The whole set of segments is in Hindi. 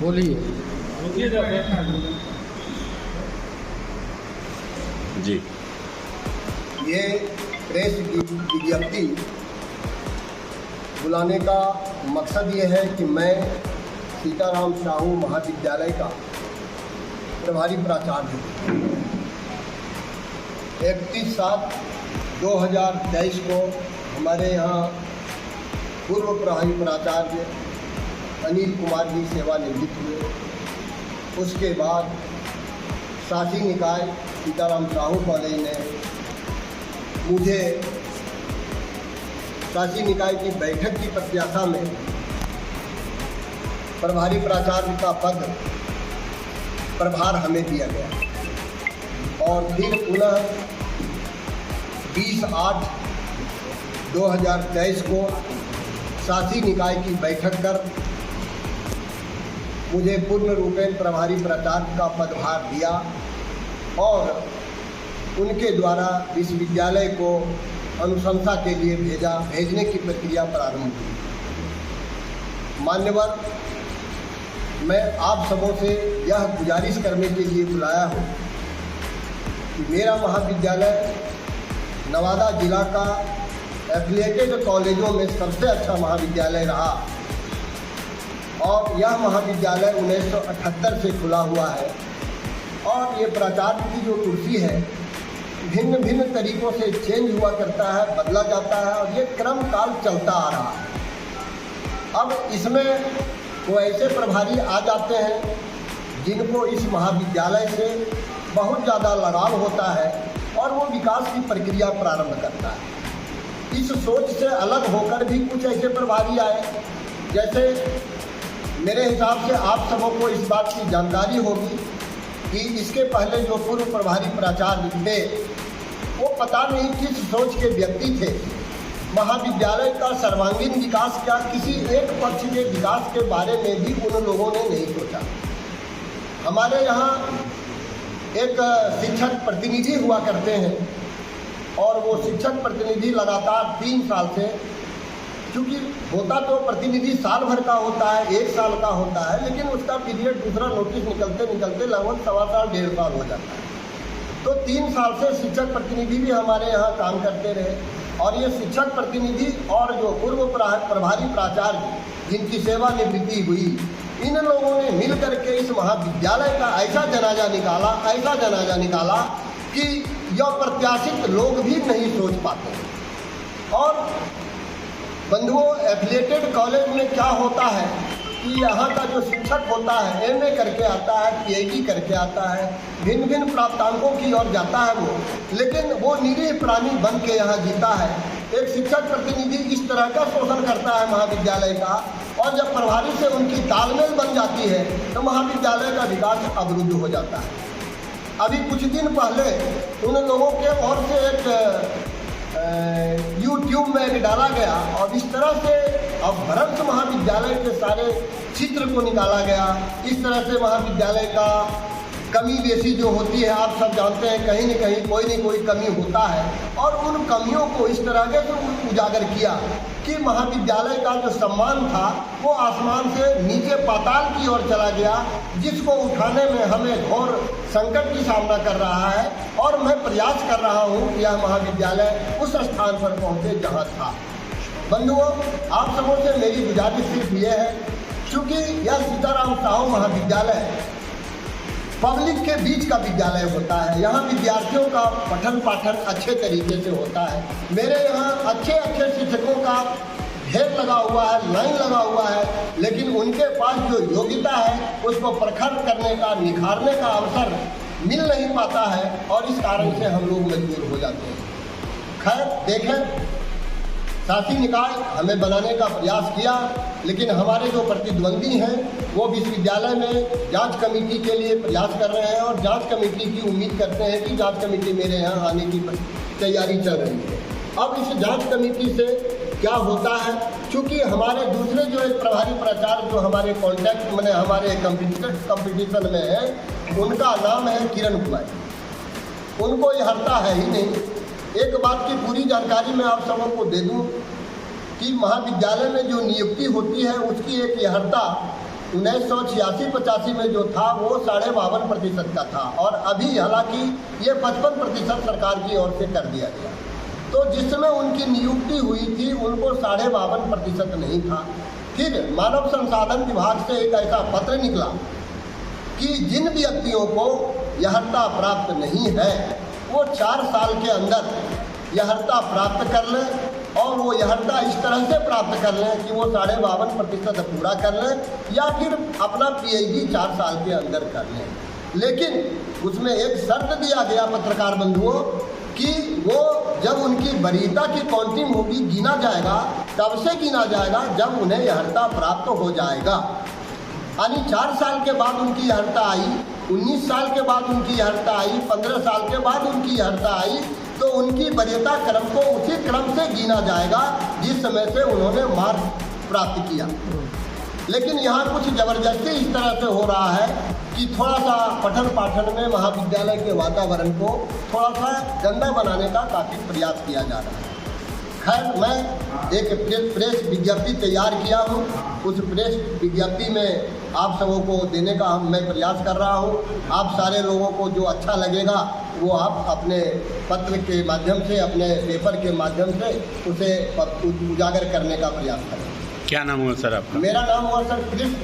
बोलिए जी। ये प्रेस विज्ञप्ति बुलाने का मकसद ये है कि मैं सीताराम साहू महाविद्यालय का प्रभारी प्राचार्य हूँ। 31/7/2023 को हमारे यहाँ पूर्व प्रभारी प्राचार्य अनिल कुमार जी सेवानिवृत्त हुए। उसके बाद शासी निकाय सीताराम साहू कॉलेज ने मुझे शासी निकाय की बैठक की प्रत्याशा में प्रभारी प्राचार्य का पद प्रभार हमें दिया गया और फिर पुनः 20/8/2023 को शासी निकाय की बैठक कर मुझे पूर्ण रूपेण प्रभारी प्राचार्य का पदभार दिया और उनके द्वारा विश्वविद्यालय को अनुशंसा के लिए भेजने की प्रक्रिया प्रारंभ हुई। मान्यवर, मैं आप सबों से यह गुजारिश करने के लिए बुलाया हूँ कि मेरा महाविद्यालय नवादा जिला का एफिलिएटेड कॉलेजों में सबसे अच्छा महाविद्यालय रहा और यह महाविद्यालय 1978 से खुला हुआ है और ये प्राचार्य की जो कुर्सी है भिन्न भिन्न तरीक़ों से चेंज हुआ करता है, बदला जाता है और ये क्रम काल चलता आ रहा है। अब इसमें वो ऐसे प्रभारी आ जाते हैं जिनको इस महाविद्यालय से बहुत ज़्यादा लगाव होता है और वो विकास की प्रक्रिया प्रारंभ करता है। इस सोच से अलग होकर भी कुछ ऐसे प्रभारी आए, जैसे मेरे हिसाब से आप सबों को इस बात की जानकारी होगी कि इसके पहले जो पूर्व प्रभारी प्राचार्य थे वो पता नहीं किस सोच के व्यक्ति थे। महाविद्यालय का सर्वांगीण विकास क्या, किसी एक पक्ष के विकास के बारे में भी उन लोगों ने नहीं सोचा। हमारे यहाँ एक शिक्षक प्रतिनिधि हुआ करते हैं और वो शिक्षक प्रतिनिधि लगातार 3 साल से, क्योंकि होता तो प्रतिनिधि साल भर का होता है, 1 साल का होता है, लेकिन उसका पीरियड दूसरा नोटिस निकलते निकलते लगभग 1.25 साल 1.5 साल हो जाता है। तो 3 साल से शिक्षक प्रतिनिधि भी हमारे यहाँ काम करते रहे और ये शिक्षक प्रतिनिधि और जो पूर्व प्रभारी प्राचार्य जिनकी सेवानिवृत्ति हुई, इन लोगों ने मिल करके इस महाविद्यालय का ऐसा जनाजा निकाला कि यह प्रत्याशित लोग भी नहीं सोच पाते। और बंधुओं, एफिलिएटेड कॉलेज में क्या होता है कि यहाँ का जो शिक्षक होता है MA करके आता है, PhD करके आता है, भिन्न भिन्न प्राप्तांकों की ओर जाता है वो, लेकिन वो निरीह प्राणी बन के यहाँ जीता है। एक शिक्षक प्रतिनिधि इस तरह का शोषण करता है महाविद्यालय का और जब प्रभारी से उनकी तालमेल बन जाती है तो महाविद्यालय का विकास अवरुद्ध हो जाता है। अभी कुछ दिन पहले उन लोगों के ओर से एक YouTube में एक डाला गया और इस तरह से अपभ्रंश महाविद्यालय के सारे चित्र को निकाला गया। इस तरह से महाविद्यालय का कमी बेसी जो होती है, आप सब जानते हैं, कहीं न कहीं कोई कमी होता है और उन कमियों को इस तरह के उजागर किया कि महाविद्यालय का जो सम्मान था वो आसमान से नीचे पाताल की ओर चला गया, जिसको उठाने में हमें घोर संकट की सामना कर रहा है और मैं प्रयास कर रहा हूँ कि यह महाविद्यालय उस स्थान पर पहुँचे जहाँ था। बंधुओं, आप सबों से मेरी गुजारिश सिर्फ ये है, चूँकि यह सीताराम साहू महाविद्यालय पब्लिक के बीच का विद्यालय होता है, यहाँ विद्यार्थियों का पठन पाठन अच्छे तरीके से होता है। मेरे यहाँ अच्छे शिक्षकों का ढेर लगा हुआ है, लाइन लगा हुआ है, लेकिन उनके पास जो योग्यता है उसको प्रखर करने का, निखारने का अवसर मिल नहीं पाता है और इस कारण से हम लोग मजबूर हो जाते हैं। खैर देखें, शासी निकाय हमें बनाने का प्रयास किया, लेकिन हमारे जो प्रतिद्वंदी हैं वो विश्वविद्यालय में जांच कमेटी के लिए प्रयास कर रहे हैं और जांच कमेटी की उम्मीद करते हैं कि जांच कमेटी मेरे यहाँ आने की तैयारी चल रही है। अब इस जांच कमेटी से क्या होता है, चूँकि हमारे दूसरे जो एक प्रभारी प्राचार्य जो हमारे कॉन्टैक्ट में हमारे कंपटीशन में है, उनका नाम है किरण कुमार। उनको ये हरता है ही नहीं, एक बात की पूरी जानकारी मैं आप सबों को दे दूं कि महाविद्यालय में जो नियुक्ति होती है उसकी एक यहर्ता 1986-85 में जो था वो 52.5% का था, और अभी हालांकि ये 55% सरकार की ओर से कर दिया गया। तो जिस समय उनकी नियुक्ति हुई थी उनको 52.5% नहीं था। फिर मानव संसाधन विभाग से एक ऐसा पत्र निकला कि जिन व्यक्तियों को यहर्ता प्राप्त नहीं है वो 4 साल के अंदर यहर्ता प्राप्त कर लें, और वो यहर्ता इस तरह से प्राप्त कर लें कि वो 52.5% पूरा कर लें, या फिर अपना पीएचडी 4 साल के अंदर कर लें। लेकिन उसमें एक शर्त दिया गया पत्रकार बंधुओं कि वो जब उनकी वरीयता की काउंटिंग होगी, गिना जाएगा, तब से गिना जाएगा जब उन्हें यहर्ता प्राप्त हो जाएगा। यानी 4 साल के बाद उनकी यहर्ता आई, 19 साल के बाद उनकी यहर्ता आई, 15 साल के बाद उनकी यहर्ता आई, तो उनकी वरीयता क्रम को उसी क्रम से गिना जाएगा जिस समय से उन्होंने मार्क्स प्राप्त किया। लेकिन यहाँ कुछ ज़बरदस्ती इस तरह से हो रहा है कि थोड़ा सा पठन पाठन में महाविद्यालय के वातावरण को थोड़ा सा गंदा बनाने का काफ़ी प्रयास किया जा रहा है। खैर, मैं एक प्रेस विज्ञप्ति तैयार किया हूँ, उस प्रेस विज्ञप्ति में आप सबों को देने का मैं प्रयास कर रहा हूँ। आप सारे लोगों को जो अच्छा लगेगा वो आप अपने पत्र के माध्यम से, अपने पेपर के माध्यम से उसे उजागर करने का प्रयास करें। क्या नाम हुआ सर आपका? मेरा नाम हुआ सर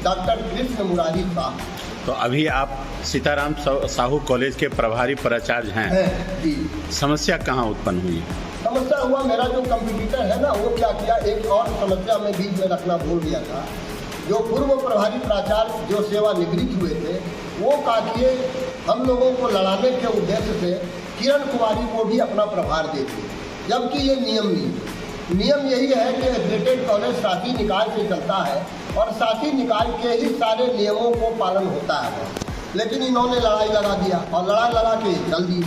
डॉक्टर कृष्ण मुरारी साहब। तो अभी आप सीताराम साहू कॉलेज के प्रभारी प्राचार्य हैं जी। समस्या कहाँ उत्पन्न हुई? समस्या हुआ, मेरा जो कंप्यूटर है ना वो क्या किया, एक और समस्या में बीच में रखना भूल गया था। जो पूर्व प्रभारी प्राचार्य जो सेवानिवृत्त हुए थे वो का किए हम लोगों को लड़ाने के उद्देश्य से किरण कुमारी को भी अपना प्रभार दे दिए, जबकि ये नियम नहीं। नियम यही है कि एफिलिएटेड कॉलेज शासी निकाय से चलता है और शासी निकाय के ही सारे नियमों को पालन होता है, लेकिन इन्होंने लड़ाई लगा दिया और लड़ाई लगा के चल दी।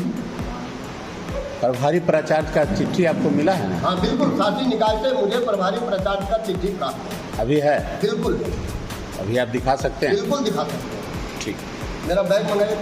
प्रभारी प्राचार्य का चिट्ठी आपको मिला है ना? हाँ बिल्कुल, शासी निकाय से मुझे प्रभारी प्राचार्य का चिट्ठी प्राप्त अभी है? बिल्कुल। अभी आप दिखा सकते हैं? बिल्कुल दिखा सकते हैं। ठीक, मेरा बैग मंगाए।